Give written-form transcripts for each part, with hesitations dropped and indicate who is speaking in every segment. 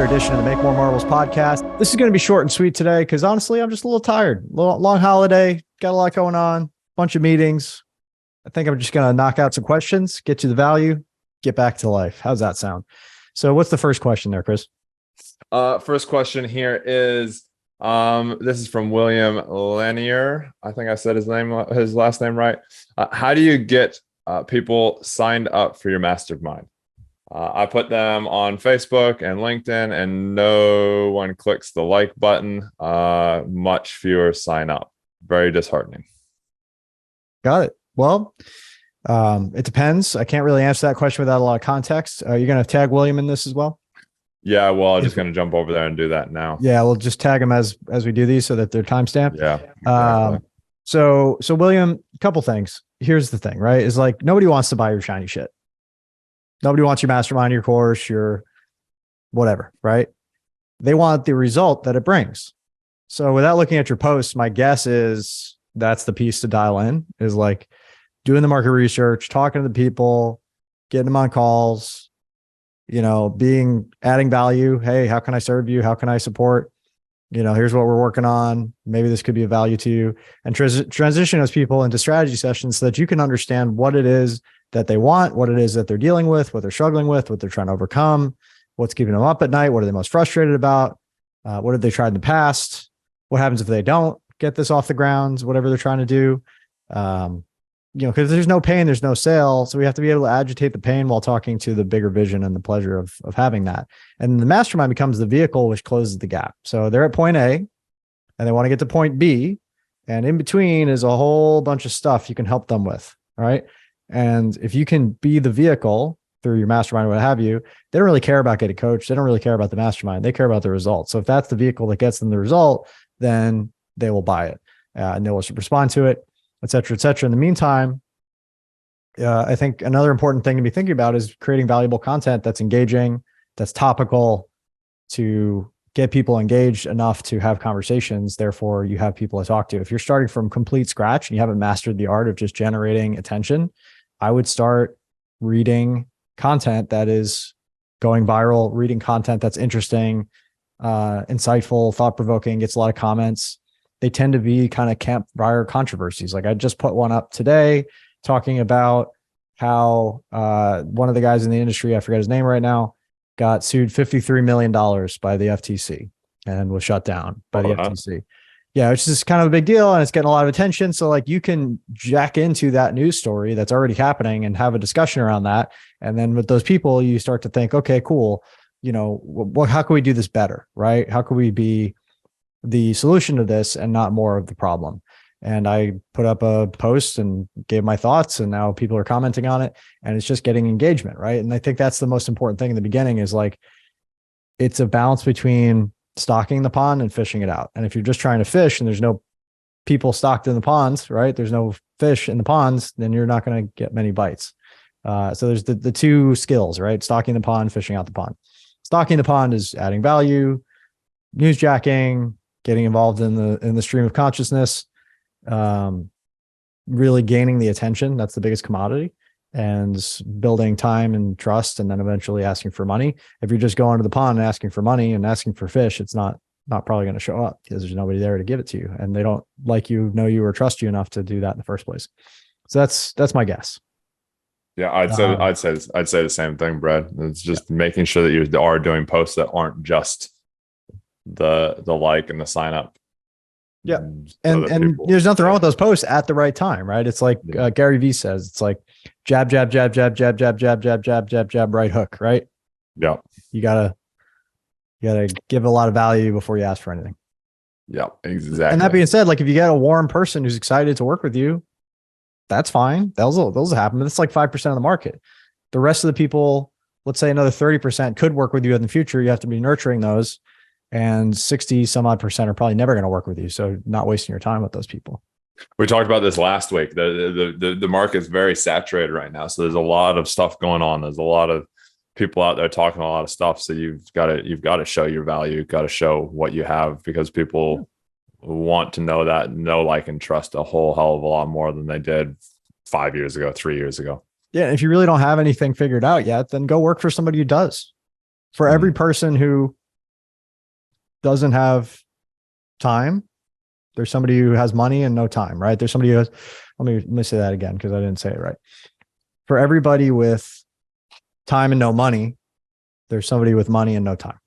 Speaker 1: edition of the Make More Marbles podcast. This is going to be short and sweet today because honestly, I'm just a little tired. Long holiday, got a lot going on, bunch of meetings. I think I'm just going to knock out some questions, get you the value, get back to life. How's that sound? So what's the first question there, Chris?
Speaker 2: First question here is, this is from William Lanier. I think I said his last name right. How do you get people signed up for your mastermind? I put them on Facebook and LinkedIn and no one clicks the like button. Much fewer sign up. Very disheartening.
Speaker 1: Got it. Well, it depends. I can't really answer that question without a lot of context. Are you going to tag William in this as well?
Speaker 2: Yeah, well, I'm just going to jump over there and do that now.
Speaker 1: Yeah, we'll just tag them as we do these so that they're timestamped.
Speaker 2: Yeah. Exactly.
Speaker 1: So William, a couple things. Here's the thing, right? Is like nobody wants to buy your shiny shit. Nobody wants your mastermind, your course, your whatever, right? They want the result that it brings. So without looking at your posts, my guess is that's the piece to dial in, is like doing the market research, talking to the people, getting them on calls, adding value. Hey, how can I serve you? How can I support? Here's what we're working on. Maybe this could be of value to you, and transition those people into strategy sessions so that you can understand what it is that they want, what it is that they're dealing with, what they're struggling with, what they're trying to overcome, what's keeping them up at night, what are they most frustrated about, what have they tried in the past, what happens if they don't get this off the ground, whatever they're trying to do. Because there's no pain, there's no sale. So we have to be able to agitate the pain while talking to the bigger vision and the pleasure of having that. And the mastermind becomes the vehicle which closes the gap. So they're at point A and they want to get to point B. And in between is a whole bunch of stuff you can help them with. All right. And if you can be the vehicle through your mastermind, what have you, they don't really care about getting coached. They don't really care about the mastermind. They care about the result. So if that's the vehicle that gets them the result, then they will buy it and they will respond to it, et cetera, et cetera. In the meantime, I think another important thing to be thinking about is creating valuable content that's engaging, that's topical, to get people engaged enough to have conversations. Therefore, you have people to talk to. If you're starting from complete scratch and you haven't mastered the art of just generating attention, I would start reading content that is going viral, reading content that's interesting, insightful, thought-provoking, gets a lot of comments. They tend to be kind of campfire controversies. Like I just put one up today talking about how one of the guys in the industry, I forget his name right now, got sued $53 million by the FTC and was shut down by the FTC. Yeah, it's just kind of a big deal and it's getting a lot of attention. So like you can jack into that news story that's already happening and have a discussion around that. And then with those people, you start to think, okay, cool. How can we do this better, right? How can we be the solution to this and not more of the problem? And I put up a post and gave my thoughts, and now people are commenting on it, and it's just getting engagement, right? And I think that's the most important thing in the beginning, is like, it's a balance between stocking the pond and fishing it out. And if you're just trying to fish and there's no people stocked in the ponds, right? There's no fish in the ponds, then you're not going to get many bites. So there's the two skills, right? Stocking the pond, fishing out the pond. Stocking the pond is adding value, newsjacking, getting involved in the stream of consciousness, really gaining the attention. That's the biggest commodity, and building time and trust, and then eventually asking for money. If you're just going to the pond and asking for money and asking for fish, it's not probably going to show up because there's nobody there to give it to you, and they don't like you, know you, or trust you enough to do that in the first place. So that's my guess.
Speaker 2: Yeah, I'd say the same thing, Brad. It's just making sure that you are doing posts that aren't just the like and the sign up.
Speaker 1: Yeah. And there's nothing wrong with those posts at the right time, right? It's like Gary Vee says, it's like jab, jab, jab, jab, jab, jab, jab, jab, jab, jab, jab, right hook, right?
Speaker 2: Yeah.
Speaker 1: You gotta give a lot of value before you ask for anything.
Speaker 2: Yeah, exactly.
Speaker 1: And that being said, like if you get a warm person who's excited to work with you, that's fine. Those will happen. But it's like 5% of the market. The rest of the people, let's say another 30% could work with you in the future. You have to be nurturing those. And 60 some odd percent are probably never going to work with you. So not wasting your time with those people.
Speaker 2: We talked about this last week. The market is very saturated right now. So there's a lot of stuff going on. There's a lot of people out there talking a lot of stuff. So you've got to show your value. You've got to show what you have, because people want to know that, know, like, and trust a whole hell of a lot more than they did 5 years ago, 3 years ago.
Speaker 1: Yeah. If you really don't have anything figured out yet, then go work for somebody who does. For every person who doesn't have time. There's somebody who has money and no time, right? There's somebody who has, let me say that again because I didn't say it right. For everybody with time and no money, there's somebody with money and no time.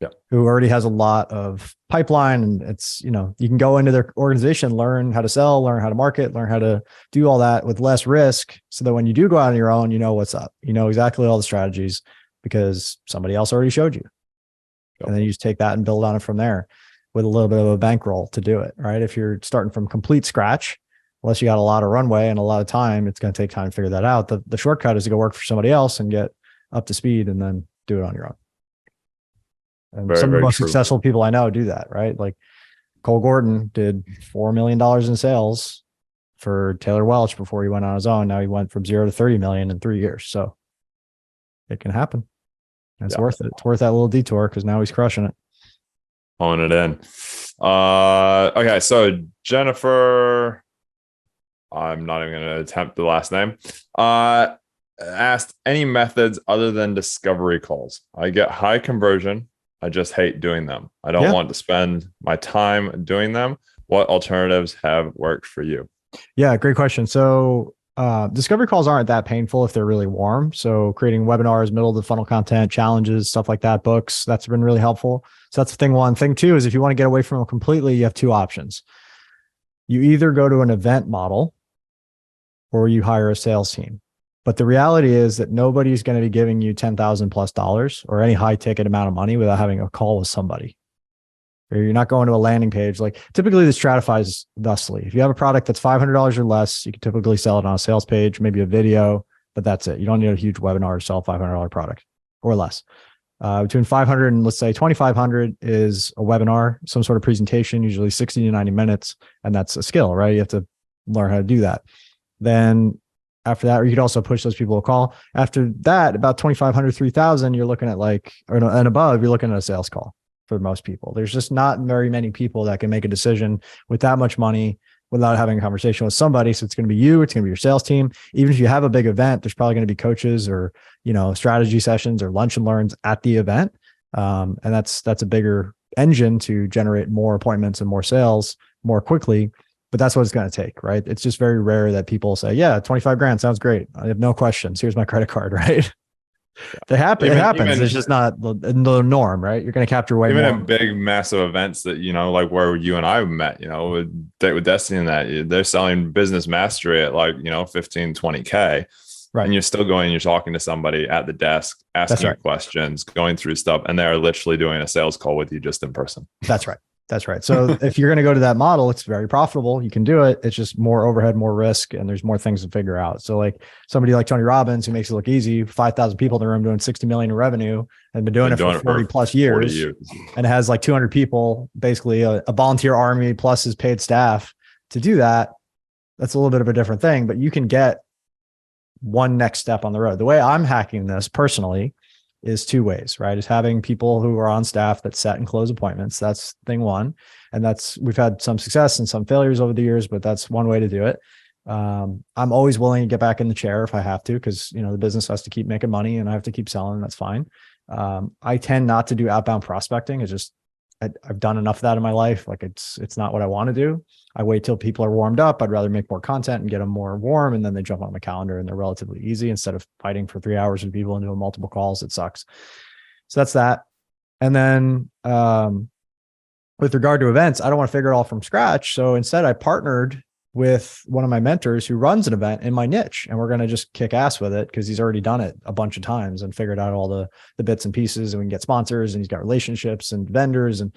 Speaker 2: Yeah.
Speaker 1: Who already has a lot of pipeline, and it's, you know, you can go into their organization, learn how to sell, learn how to market, learn how to do all that with less risk, so that when you do go out on your own, you know what's up, you know exactly all the strategies because somebody else already showed you. Yep. And then you just take that and build on it from there with a little bit of a bankroll to do it, right? If you're starting from complete scratch, unless you got a lot of runway and a lot of time, it's going to take time to figure that out. The shortcut is to go work for somebody else and get up to speed and then do it on your own. And some of the most successful people I know do that, right? Like Cole Gordon did $4 million in sales for Taylor Welch before he went on his own. Now he went from 0 to 30 million in 3 years. So it can happen. And it's worth it. It's worth that little detour because now he's crushing it.
Speaker 2: Pulling it in. Okay. So Jennifer, I'm not even going to attempt the last name, asked any methods other than discovery calls. I get high conversion. I just hate doing them. I don't want to spend my time doing them. What alternatives have worked for you?
Speaker 1: Yeah, great question. So discovery calls aren't that painful if they're really warm. So creating webinars, middle of the funnel content, challenges, stuff like that, books, that's been really helpful. So that's thing one. Thing two is if you want to get away from them completely, you have two options. You either go to an event model or you hire a sales team. But the reality is that nobody's going to be giving you $10,000+ or any high ticket amount of money without having a call with somebody. Or you're not going to a landing page. Like typically this stratifies thusly. If you have a product that's $500 or less, you can typically sell it on a sales page, maybe a video, but that's it. You don't need a huge webinar to sell a $500 product or less. Between 500 and let's say 2,500 is a webinar, some sort of presentation, usually 60 to 90 minutes. And that's a skill, right? You have to learn how to do that. Then after that, or you could also push those people a call. After that, about 2,500, 3,000, you're looking at like, and above, you're looking at a sales call for most people. There's just not very many people that can make a decision with that much money without having a conversation with somebody. So it's going to be you, it's going to be your sales team. Even if you have a big event, there's probably going to be coaches or, you know, strategy sessions or lunch and learns at the event. And that's a bigger engine to generate more appointments and more sales more quickly. But that's what it's going to take, right? It's just very rare that people say, yeah, 25 grand sounds great. I have no questions. Here's my credit card, right? They happen. It happens. It's just not the norm, right? You're going to capture way
Speaker 2: more.
Speaker 1: Even
Speaker 2: in big, massive events that, you know, like where you and I met, you know, with Destiny and that, they're selling business mastery at like, you know, 15, 20K. Right. And you're still going, you're talking to somebody at the desk, asking you questions, going through stuff, and they're literally doing a sales call with you just in person.
Speaker 1: That's right. That's right. So if you're going to go to that model, it's very profitable. You can do it. It's just more overhead, more risk, and there's more things to figure out. So like somebody like Tony Robbins, who makes it look easy, 5,000 people in the room doing 60 million in revenue and been doing it for 40 plus years, and has like 200 people, basically a volunteer army plus his paid staff to do that. That's a little bit of a different thing, but you can get one next step on the road. The way I'm hacking this personally is two ways, right? Is having people who are on staff that set and close appointments. That's thing one. And we've had some success and some failures over the years, but that's one way to do it. I'm always willing to get back in the chair if I have to, because, you know, the business has to keep making money and I have to keep selling. That's fine. I tend not to do outbound prospecting. It's just, I've done enough of that in my life. Like it's not what I want to do. I wait till people are warmed up. I'd rather make more content and get them more warm. And then they jump on my calendar and they're relatively easy instead of fighting for 3 hours with people and doing multiple calls. It sucks. So that's that. And then with regard to events, I don't want to figure it all from scratch. So instead I partnered with one of my mentors who runs an event in my niche, and we're going to just kick ass with it because he's already done it a bunch of times and figured out all the bits and pieces, and we can get sponsors, and he's got relationships and vendors and,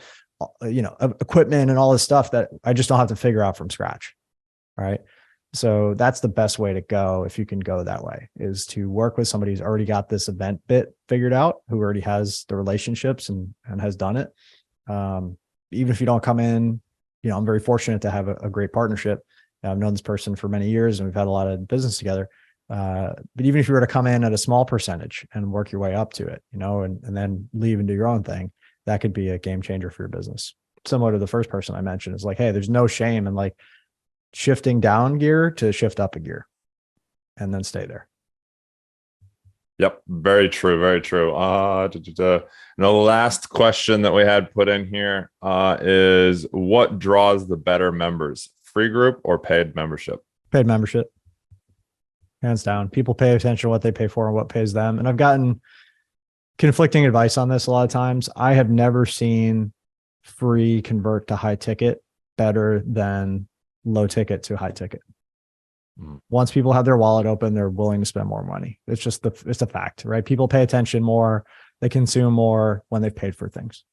Speaker 1: you know, equipment and all this stuff that I just don't have to figure out from scratch. Right. So that's the best way to go. If you can go that way, is to work with somebody who's already got this event bit figured out, who already has the relationships and has done it. Even if you don't come in, you know, I'm very fortunate to have a great partnership. I've known this person for many years and we've had a lot of business together. But even if you were to come in at a small percentage and work your way up to it, you know, and then leave and do your own thing, that could be a game changer for your business. Similar to the first person I mentioned, it's like, hey, there's no shame in like shifting down gear to shift up a gear and then stay there.
Speaker 2: Yep. Very true. Very true. And the last question that we had put in here is what draws the better members, free group or paid membership?
Speaker 1: Paid membership. Hands down. People pay attention to what they pay for and what pays them. And I've gotten conflicting advice on this a lot of times. I have never seen free convert to high ticket better than low ticket to high ticket. Once people have their wallet open, they're willing to spend more money. It's a fact, right? People pay attention more, they consume more when they've paid for things.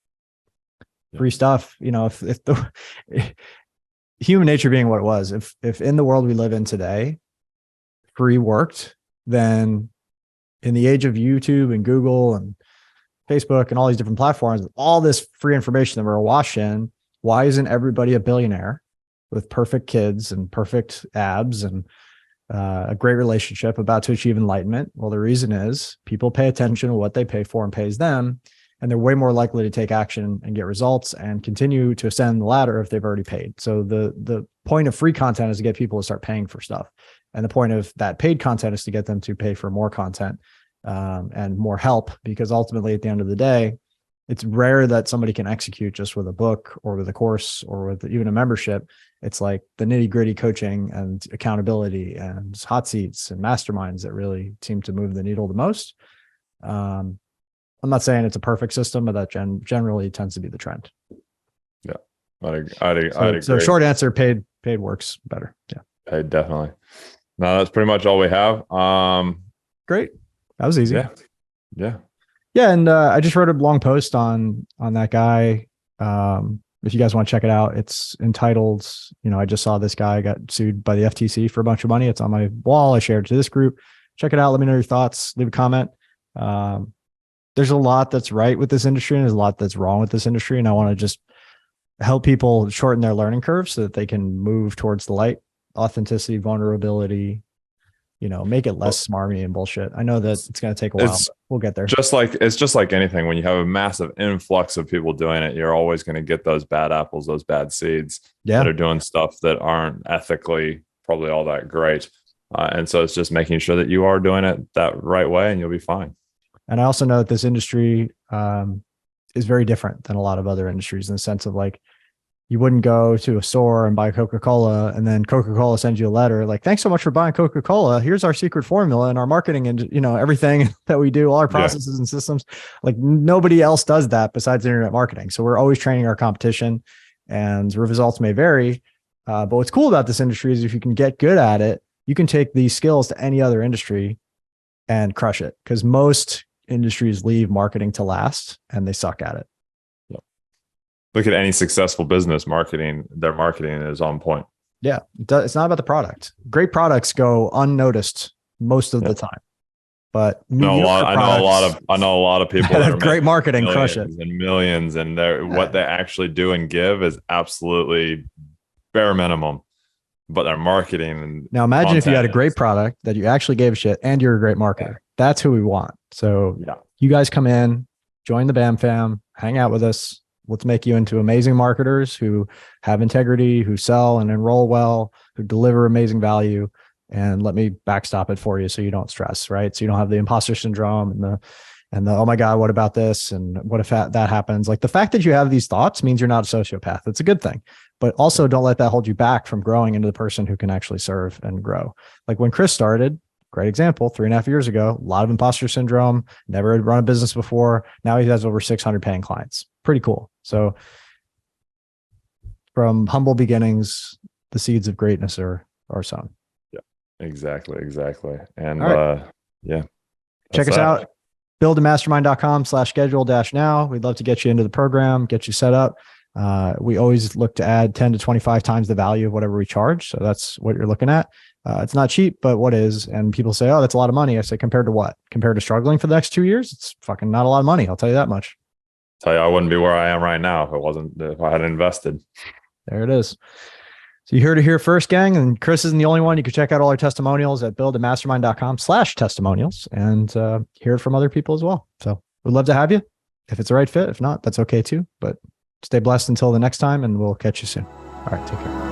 Speaker 1: Yeah. Free stuff, if the human nature being what it was, if in the world we live in today, free worked, then in the age of YouTube and Google and Facebook and all these different platforms, all this free information that we're awash in, why isn't everybody a billionaire with perfect kids and perfect abs and a great relationship about to achieve enlightenment? Well, the reason is people pay attention to what they pay for and pays them, and they're way more likely to take action and get results and continue to ascend the ladder if they've already paid. So the point of free content is to get people to start paying for stuff. And the point of that paid content is to get them to pay for more content and more help, because ultimately at the end of the day, it's rare that somebody can execute just with a book or with a course or with even a membership. It's like the nitty gritty coaching and accountability and hot seats and masterminds that really seem to move the needle the most. I'm not saying it's a perfect system, but that generally tends to be the trend.
Speaker 2: Yeah, I'd agree.
Speaker 1: So short answer, paid works better. Yeah,
Speaker 2: paid definitely. No, that's pretty much all we have.
Speaker 1: Great. That was easy.
Speaker 2: Yeah.
Speaker 1: And I just wrote a long post on that guy. If you guys want to check it out, it's entitled, I just saw this guy got sued by the FTC for a bunch of money. It's on my wall. I shared it to this group. Check it out. Let me know your thoughts. Leave a comment. There's a lot that's right with this industry and there's a lot that's wrong with this industry. And I want to just help people shorten their learning curve so that they can move towards the light, authenticity, vulnerability, make it less smarmy and bullshit. I know that it's going to take a while, but we'll get there.
Speaker 2: It's just like anything. When you have a massive influx of people doing it, you're always going to get those bad apples, those bad seeds that are doing stuff that aren't ethically probably all that great. And so it's just making sure that you are doing it that right way and you'll be fine.
Speaker 1: And I also know that this industry is very different than a lot of other industries in the sense of like, you wouldn't go to a store and buy Coca-Cola and then Coca-Cola sends you a letter like, thanks so much for buying Coca-Cola. Here's our secret formula and our marketing and, everything that we do, all our processes and systems. Like nobody else does that besides internet marketing. So we're always training our competition and results may vary. But what's cool about this industry is if you can get good at it, you can take these skills to any other industry and crush it, because most industries leave marketing to last and they suck at it.
Speaker 2: Look at any successful business marketing. Their marketing is on point.
Speaker 1: Yeah. It's not about the product. Great products go unnoticed most of the time, but
Speaker 2: I know a lot of people
Speaker 1: that have great marketing crush it
Speaker 2: and millions. And what they actually do and give is absolutely bare minimum, but their marketing. And
Speaker 1: now imagine if you had a great product that you actually gave a shit and you're a great marketer. That's who we want. So you guys come in, join the BAM fam, hang out with us. Let's make you into amazing marketers who have integrity, who sell and enroll well, who deliver amazing value, and let me backstop it for you so you don't stress, right? So you don't have the imposter syndrome and the oh my God, what about this? And what if that happens? Like the fact that you have these thoughts means you're not a sociopath. It's a good thing, but also don't let that hold you back from growing into the person who can actually serve and grow. Like when Chris started, great example, 3.5 years ago, a lot of imposter syndrome, never had run a business before. Now he has over 600 paying clients. Pretty cool. So from humble beginnings, the seeds of greatness are sown.
Speaker 2: Yeah, exactly. And
Speaker 1: check us out. buildamastermind.com/schedule-now. We'd love to get you into the program, get you set up. We always look to add 10 to 25 times the value of whatever we charge. So that's what you're looking at. It's not cheap, but what is? And people say, oh, that's a lot of money. I say, compared to what? Compared to struggling for the next 2 years? It's fucking not a lot of money. I'll tell you that much.
Speaker 2: Tell you, I wouldn't be where I am right now if I hadn't invested.
Speaker 1: There it is. So you heard it here first, gang. And Chris isn't the only one. You can check out all our testimonials at buildamastermind.com/testimonials and hear it from other people as well. So we'd love to have you if it's the right fit. If not, that's okay too. But stay blessed until the next time, and we'll catch you soon. All right, take care.